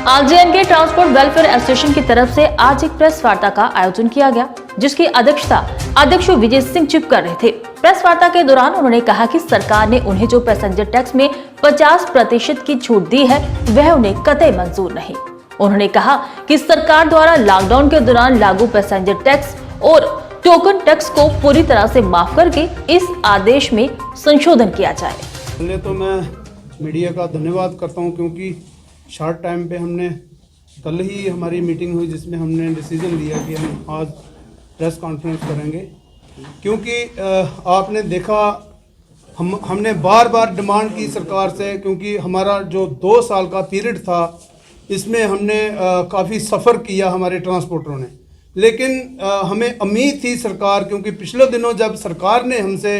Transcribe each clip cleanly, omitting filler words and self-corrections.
आरजेएनके transport welfare association की तरफ से आज एक प्रेस वार्ता का आयोजन किया गया, जिसकी अध्यक्षता अध्यक्ष विजय सिंह चिप कर रहे थे। प्रेस वार्ता के दौरान उन्होंने कहा कि सरकार ने उन्हें जो पैसेंजर टैक्स में 50% की छूट दी है, वह उन्हें कतई मंजूर नहीं। उन्होंने कहा कि सरकार द्वारा लॉकडाउन के दौरान लागू पैसेंजर टैक्स और टोकन टैक्स को पूरी तरह से माफ करके इस आदेश में संशोधन किया जाए। पहले तो मैं मीडिया का धन्यवाद करता हूं, क्योंकि शॉर्ट टाइम पे हमने कल ही हमारी मीटिंग हुई जिसमें हमने डिसीजन लिया कि हम आज प्रेस कॉन्फ्रेंस करेंगे, क्योंकि आपने देखा हमने बार बार डिमांड की सरकार से, क्योंकि हमारा जो 2 साल का पीरियड था इसमें हमने काफ़ी सफ़र किया हमारे ट्रांसपोर्टरों ने, लेकिन हमें उम्मीद थी सरकार, क्योंकि पिछले दिनों जब सरकार ने हमसे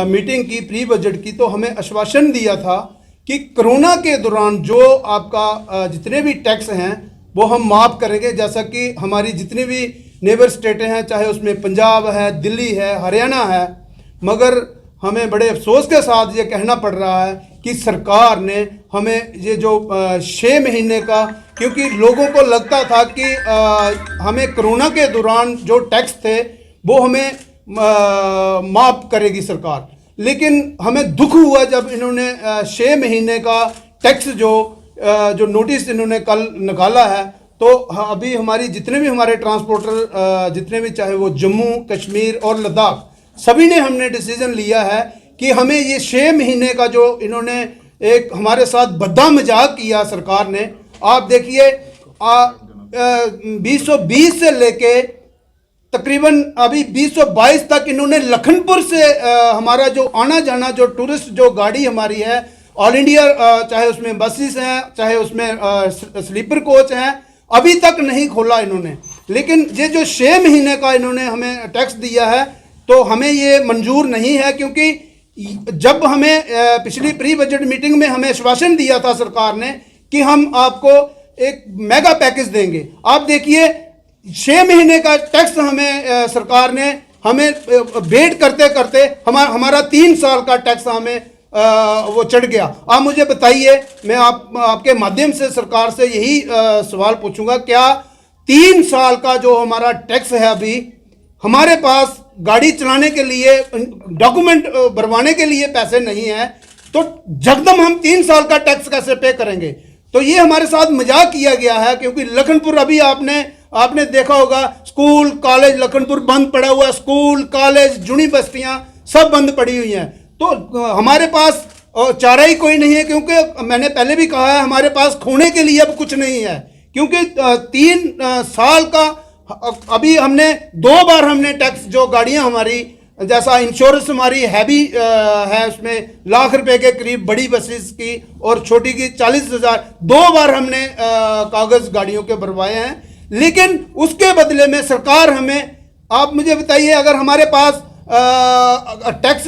मीटिंग की प्री बजट की, तो हमें आश्वासन दिया था कि कोरोना के दौरान जो आपका जितने भी टैक्स हैं वो हम माफ़ करेंगे, जैसा कि हमारी जितनी भी नेबर स्टेटें हैं, चाहे उसमें पंजाब है, दिल्ली है, हरियाणा है। मगर हमें बड़े अफसोस के साथ ये कहना पड़ रहा है कि सरकार ने हमें ये जो 6 महीने का, क्योंकि लोगों को लगता था कि हमें कोरोना के दौरान जो टैक्स थे वो हमें माफ़ करेगी सरकार, लेकिन हमें दुख हुआ जब इन्होंने 6 महीने का टैक्स जो नोटिस इन्होंने कल निकाला है। तो अभी हमारी जितने भी हमारे ट्रांसपोर्टर जितने भी, चाहे वो जम्मू कश्मीर और लद्दाख, सभी ने हमने डिसीजन लिया है कि हमें ये 6 महीने का जो इन्होंने एक हमारे साथ बद्दा मजाक किया सरकार ने, आप देखिए 2020 से लेके तकरीबन अभी 2022 तक इन्होंने लखनपुर से हमारा जो आना जाना जो टूरिस्ट जो गाड़ी हमारी है ऑल इंडिया, चाहे उसमें बसेस हैं, चाहे उसमें स्लीपर कोच हैं, अभी तक नहीं खोला इन्होंने। लेकिन ये जो 6 महीने का इन्होंने हमें टैक्स दिया है, तो हमें ये मंजूर नहीं है, क्योंकि जब हमें पिछली प्री बजट मीटिंग में हमें आश्वासन दिया था सरकार ने कि हम आपको एक मेगा पैकेज देंगे। आप देखिए 6 महीने का टैक्स हमें सरकार ने हमें वेट करते करते हमारा 3 साल का टैक्स हमें वो चढ़ गया। आप मुझे बताइए, मैं आपके माध्यम से सरकार से यही सवाल पूछूंगा, क्या 3 साल का जो हमारा टैक्स है, अभी हमारे पास गाड़ी चलाने के लिए डॉक्यूमेंट भरवाने के लिए पैसे नहीं है, तो जकदम हम 3 साल का टैक्स कैसे पे करेंगे? तो ये हमारे साथ मजाक किया गया है, क्योंकि लखनपुर अभी आपने देखा होगा, स्कूल कॉलेज लखनपुर बंद पड़ा हुआ, स्कूल कॉलेज जुनी बस्तियां सब बंद पड़ी हुई हैं। तो हमारे पास चारा ही कोई नहीं है, क्योंकि मैंने पहले भी कहा है हमारे पास खोने के लिए अब कुछ नहीं है, क्योंकि 3 साल का अभी हमने 2 बार हमने टैक्स जो गाड़ियां हमारी, जैसा इंश्योरेंस हमारी हैवी है, उसमें लाख रुपए के करीब बड़ी बसेस की और छोटी की 40,000, 2 बार हमने कागज गाड़ियों के भरवाए हैं। लेकिन उसके बदले में सरकार हमें, आप मुझे बताइए, अगर हमारे पास टैक्स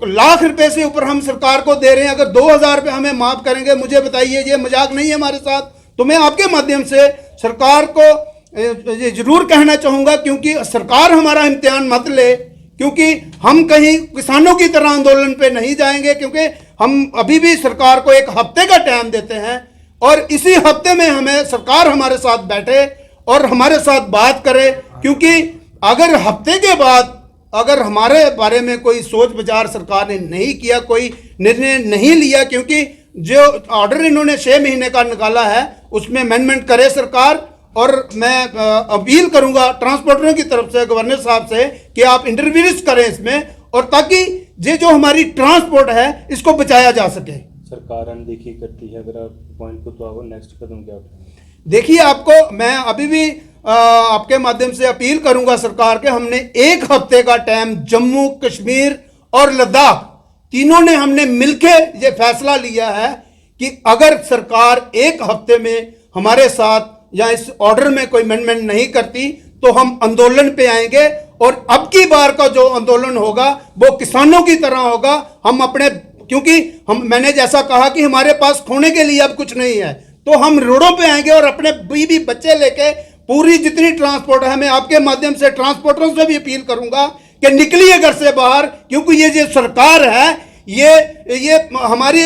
लाख रुपए से ऊपर हम सरकार को दे रहे हैं, अगर 2,000 रुपये हमें माफ़ करेंगे, मुझे बताइए, ये मजाक नहीं है हमारे साथ? तो मैं आपके माध्यम से सरकार को ये जरूर कहना चाहूँगा, क्योंकि सरकार हमारा इम्तिहान मत ले, क्योंकि हम कहीं किसानों की तरह आंदोलन पे नहीं जाएंगे, क्योंकि हम अभी भी सरकार को 1 हफ्ते का टाइम देते हैं, और इसी हफ्ते में हमें सरकार हमारे साथ बैठे और हमारे साथ बात करे, क्योंकि अगर हफ्ते के बाद अगर हमारे बारे में कोई सोच विचार सरकार ने नहीं किया, कोई निर्णय नहीं लिया, क्योंकि जो ऑर्डर इन्होंने 6 महीने का निकाला है उसमें अमेंडमेंट करे सरकार। और मैं अपील करूंगा ट्रांसपोर्टरों की तरफ से गवर्नर साहब से कि आप इंटरव्यूज करें इसमें, और ताकि ये जो हमारी ट्रांसपोर्ट है इसको बचाया जा सके। सरकार अनदेखी करती है, अगर आप पॉइंट को, तो आप नेक्स्ट कदम क्या उठाएंगे? देखिए, आपको मैं अभी भी आपके माध्यम से अपील करूंगा सरकार के, हमने 1 हफ्ते का टाइम जम्मू कश्मीर और लद्दाख तीनों ने हमने मिलके ये फैसला लिया है कि अगर सरकार 1 हफ्ते में हमारे साथ या इस ऑर्डर में कोई अमेंडमेंट नहीं करती, तो हम आंदोलन पे आएंगे, और अब की बार का जो आंदोलन होगा वो किसानों की तरह होगा। हम अपने, क्योंकि मैंने जैसा कहा कि हमारे पास खोने के लिए अब कुछ नहीं है, तो हम रोडों पे आएंगे और अपने बीवी बच्चे लेके पूरी जितनी ट्रांसपोर्ट है, मैं आपके माध्यम से ट्रांसपोर्टरों से भी अपील करूंगा कि निकलिए घर से बाहर, क्योंकि ये जो सरकार है ये हमारी,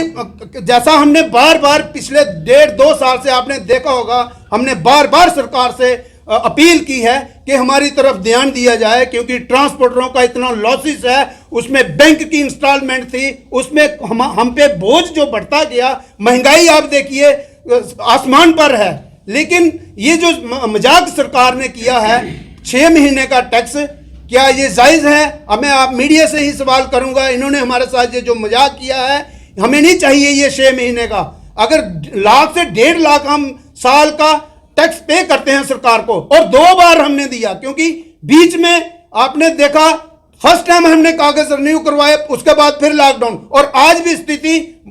जैसा हमने बार बार पिछले 1.5-2 साल से आपने देखा होगा, हमने बार बार सरकार से अपील की है कि हमारी तरफ ध्यान दिया जाए, क्योंकि ट्रांसपोर्टरों का इतना लॉसेस है, उसमें बैंक की इंस्टॉलमेंट थी, उसमें हम पे बोझ जो बढ़ता गया, महंगाई आप देखिए आसमान पर है। लेकिन ये जो मजाक सरकार ने किया है 6 महीने का टैक्स, क्या ये जायज़ है? मैं आप मीडिया से ही सवाल करूंगा। इन्होंने हमारे साथ ये जो मजाक किया है, हमें नहीं चाहिए ये 6 महीने का। अगर लाख से 1.5 लाख हम साल का टैक्स पे करते हैं सरकार को, और 2 बार हमने दिया, क्योंकि बीच में आपने देखा फर्स्ट टाइम हमने कागज रिन्यू करवाए, उसके बाद फिर लॉकडाउन, और आज भी स्थिति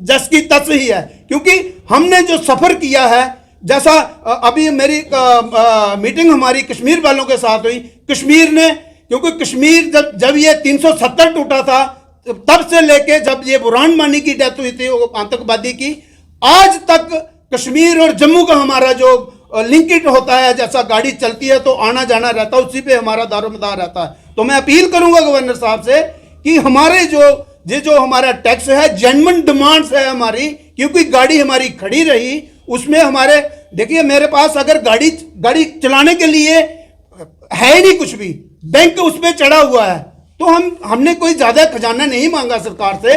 जस की तस ही है, क्योंकि हमने जो सफर किया है, जैसा अभी मेरी मीटिंग हमारी कश्मीर वालों के साथ हुई, कश्मीर ने, क्योंकि कश्मीर जब ये 370 टूटा था, तब से लेके जब ये बुरहान वानी की डेथ हुई थी, वो आतंकवादी की, आज तक कश्मीर और जम्मू का हमारा जो लिंकेज होता है, जैसा गाड़ी चलती है तो आना जाना रहता है, उसी पे हमारा दारोमदार रहता है। तो मैं अपील करूंगा गवर्नर साहब से कि हमारे जो हमारा टैक्स है, जेन्युइन डिमांड्स है हमारी, क्योंकि गाड़ी हमारी खड़ी रही, उसमें हमारे, देखिए मेरे पास अगर गाड़ी चलाने के लिए है ही नहीं कुछ भी, बैंक उस पर चढ़ा हुआ है, तो हमने कोई ज्यादा खजाना नहीं मांगा सरकार से।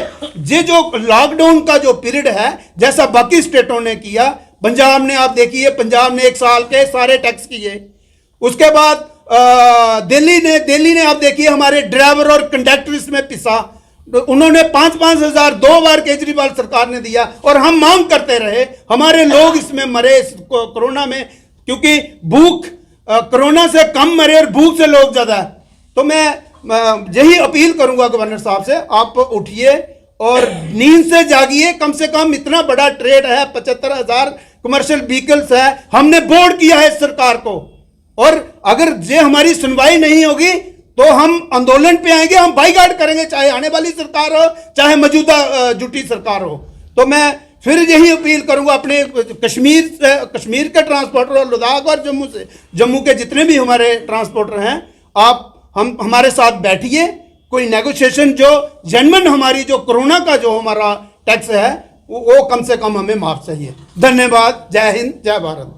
ये जो लॉकडाउन का जो पीरियड है, जैसा बाकी स्टेटों ने किया, पंजाब ने आप देखिए, पंजाब ने 1 साल के सारे टैक्स किए। उसके बाद दिल्ली ने आप देखिए हमारे ड्राइवर और कंडक्टर इसमें पिसा, उन्होंने 5-5 हजार 2 बार केजरीवाल सरकार ने दिया, और हम मांग करते रहे। हमारे लोग इसमें मरे इस कोरोना में, क्योंकि भूख, कोरोना से कम मरे और भूख से लोग ज्यादा है। तो मैं यही अपील करूंगा गवर्नर साहब से, आप उठिए और नींद से जागिए। कम से कम इतना बड़ा ट्रेड है, 75,000 कमर्शियल व्हीकल्स है, हमने बोर्ड किया है सरकार को, और अगर ये हमारी सुनवाई नहीं होगी तो हम आंदोलन पे आएंगे, हम बाईकाट करेंगे, चाहे आने वाली सरकार हो, चाहे मौजूदा जुटी सरकार हो। तो मैं फिर यही अपील करूंगा अपने कश्मीर के ट्रांसपोर्टर और लद्दाख और जम्मू के जितने भी हमारे ट्रांसपोर्टर हैं, आप हमारे साथ बैठिए, कोई नेगोशिएशन जो जेन्युइन हमारी जो कोरोना का जो हमारा टैक्स है वो कम से कम हमें माफ चाहिए। धन्यवाद। जय हिंद, जय भारत।